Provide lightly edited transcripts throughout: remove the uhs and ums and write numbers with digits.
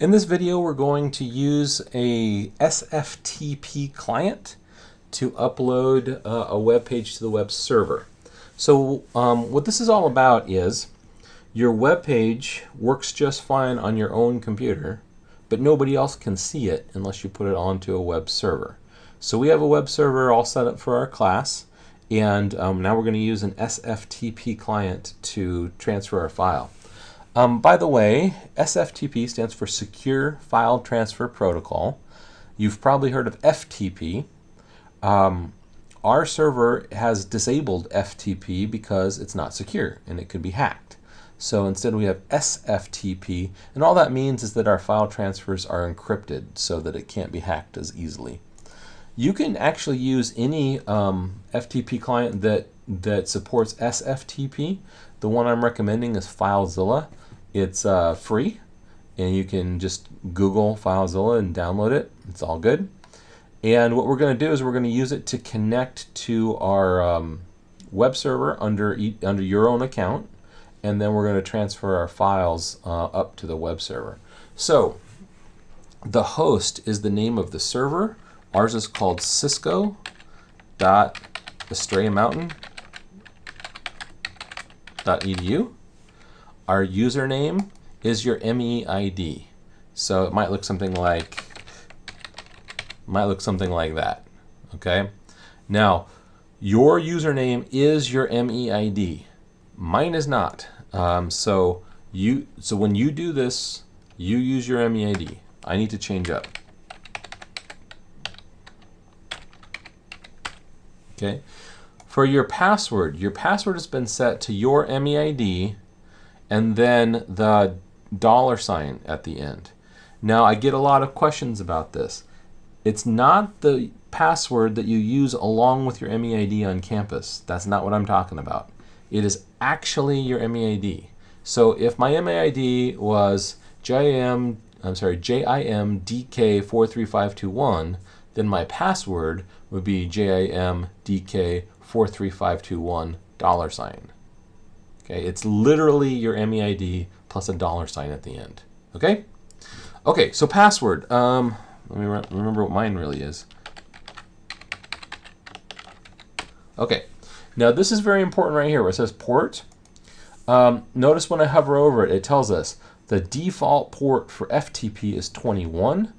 In this video, we're going to use a SFTP client to upload a web page to the web server. So what this is all about is your web page works just fine on your own computer, but nobody else can see it unless you put it onto a web server. So we have a web server all set up for our class, and now we're going to use an SFTP client to transfer our file. By the way, SFTP stands for Secure File Transfer Protocol. You've probably heard of FTP. Our server has disabled FTP because it's not secure and it could be hacked. So instead we have SFTP, and all that means is that our file transfers are encrypted so that it can't be hacked as easily. You can actually use any FTP client that supports SFTP. The one I'm recommending is FileZilla. It's free, and you can just Google FileZilla and download it. It's all good. And what we're going to do is we're going to use it to connect to our web server under your own account, and then we're going to transfer our files up to the web server. So the host is the name of the server. Ours is called cisco.estrayamountain.edu. Our username is your MEID. So it might look something like that. Okay? Now, your username is your MEID. Mine is not. So when you do this, you use your MEID. I need to change up. Okay? For your password has been set to your MEID and then the $sign at the end. Now, I get a lot of questions about this. It's not the password that you use along with your MEID on campus. That's not what I'm talking about. It is actually your MEID. So if my MEID was JIMDK43521, then my password would be JIMDK43521 $sign. Okay, it's literally your MEID plus a $sign at the end. Okay? Okay, so password. Let me remember what mine really is. Okay, now this is very important right here where it says port. Notice when I hover over it, it tells us the default port for FTP is 21.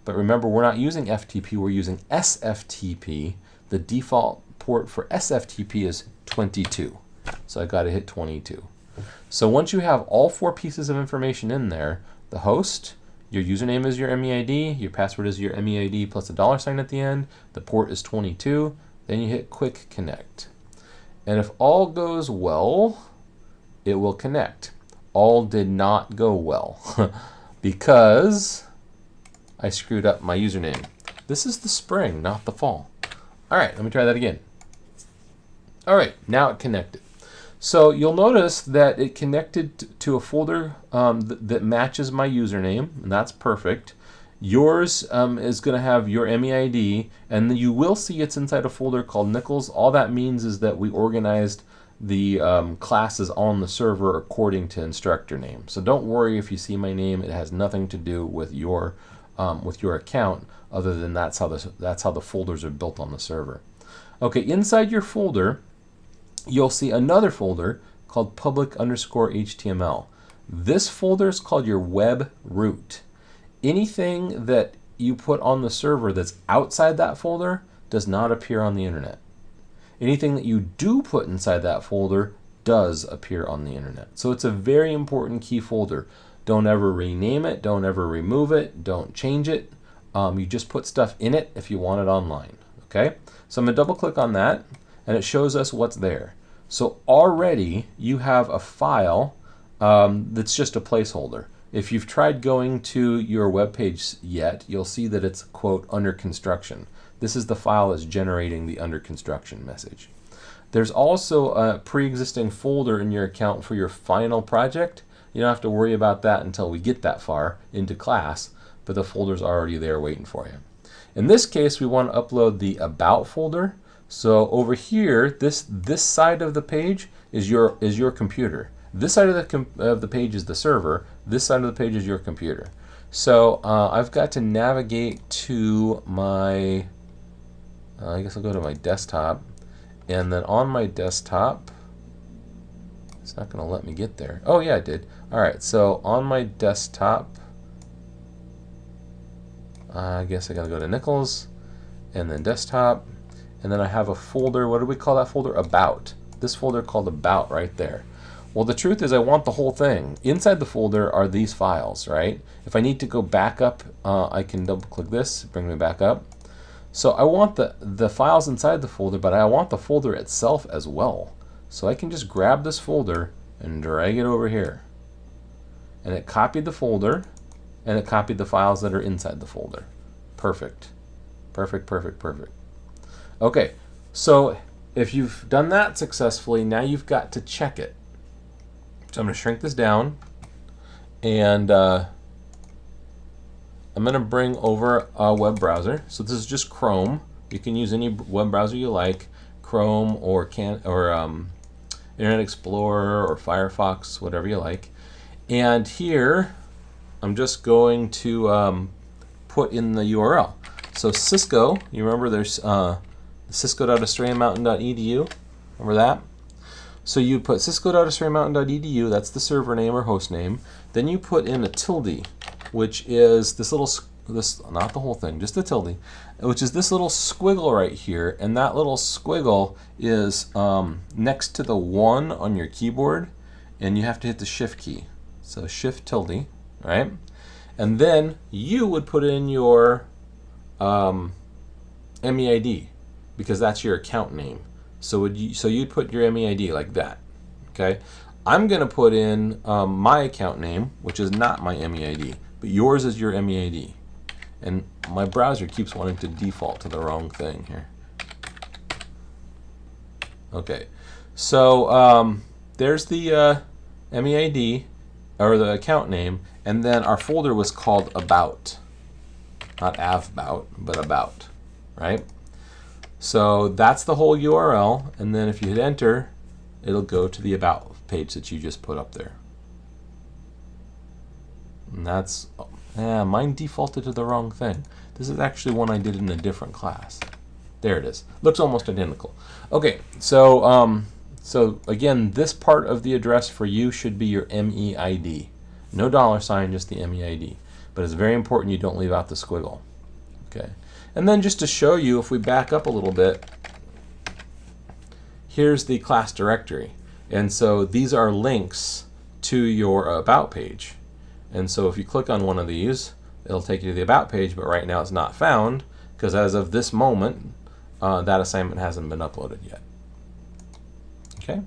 But remember, we're not using FTP, we're using SFTP. The default port for SFTP is 22. So I got to hit 22. So once you have all four pieces of information in there, the host, your username is your MEID, your password is your MEID plus a $sign at the end, the port is 22, then you hit quick connect. And if all goes well, it will connect. All did not go well because I screwed up my username. This is the spring, not the fall. All right, let me try that again. All right, now it connected. So you'll notice that it connected to a folder that matches my username, and that's perfect. Yours is going to have your MEID, and you will see it's inside a folder called Nichols. All that means is that we organized the classes on the server according to instructor name. So don't worry if you see my name. It has nothing to do with your account, other than that's how the folders are built on the server. Okay, inside your folder, you'll see another folder called public_HTML. This folder is called your web root. Anything that you put on the server that's outside that folder does not appear on the internet. Anything that you do put inside that folder does appear on the internet. So it's a very important key folder. Don't ever rename it, don't ever remove it, don't change it. You just put stuff in it if you want it online. Okay? So I'm going to double click on that, and it shows us what's there. So already you have a file that's just a placeholder. If you've tried going to your web page yet, you'll see that it's, quote, under construction. This is the file that's generating the under construction message. There's also a pre-existing folder in your account for your final project. You don't have to worry about that until we get that far into class, but the folder's already there waiting for you. In this case, we want to upload the About folder. So over here, this side of the page is your computer. This side of the page is the server. This side of the page is your computer. So I've got to navigate to my, I guess I'll go to my desktop. And then on my desktop, it's not going to let me get there. Oh yeah, it did. Alright, so on my desktop, I guess I got to go to Nichols, and then desktop, and then I have a folder. What do we call that folder? About. This folder called About right there. Well, the truth is I want the whole thing. Inside the folder are these files, right? If I need to go back up, I can double click this, bring me back up. So I want the files inside the folder, but I want the folder itself as well. So I can just grab this folder and drag it over here. And it copied the folder, and it copied the files that are inside the folder. Perfect. Perfect, perfect, perfect. Okay, so if you've done that successfully, now you've got to check it. So I'm going to shrink this down, and I'm going to bring over a web browser. So this is just Chrome. You can use any web browser you like, Chrome or Internet Explorer or Firefox, whatever you like. And here, I'm just going to put in the URL. So Cisco, you remember there's cisco.australianmountain.edu. Remember that? So you put cisco.australianmountain.edu, that's the server name or host name. Then you put in a tilde, which is this little, not the whole thing, just the tilde, which is this little squiggle right here. And that little squiggle is next to the 1 on your keyboard, and you have to hit the shift key. So shift tilde, right? And then you would put in your MEID, because that's your account name. So you'd put your MEID like that, okay? I'm going to put in my account name, which is not my MEID, but yours is your MEID. And my browser keeps wanting to default to the wrong thing here. Okay, so there's the MEID, or the account name, and then our folder was called About. Not avbout, but About, right? So that's the whole URL, and then if you hit enter, it'll go to the About page that you just put up there. And that's, mine defaulted to the wrong thing. This is actually one I did in a different class. There it is. Looks almost identical. Okay, so so again, this part of the address for you should be your MEID. No $, just the MEID. But it's very important you don't leave out the squiggle. Okay. And then just to show you, if we back up a little bit, here's the class directory. And so these are links to your About page. And so if you click on one of these, it'll take you to the About page, but right now it's not found, because as of this moment, that assignment hasn't been uploaded yet. Okay?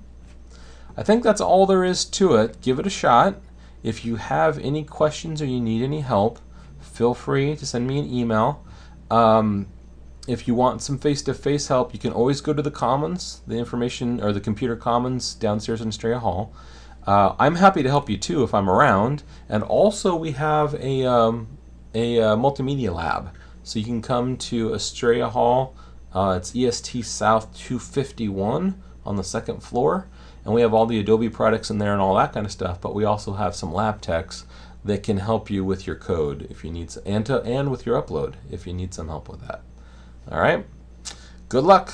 I think that's all there is to it. Give it a shot. If you have any questions or you need any help, feel free to send me an email. If you want some face-to-face help, you can always go to the Commons, the information, or the Computer Commons downstairs in Estrella Hall. I'm happy to help you too if I'm around. And also we have a multimedia lab. So you can come to Estrella Hall. It's EST South 251 on the 2nd floor. And we have all the Adobe products in there and all that kind of stuff. But we also have some lab techs that can help you with your code if you need some, and with your upload if you need some help with that. All right. Good luck.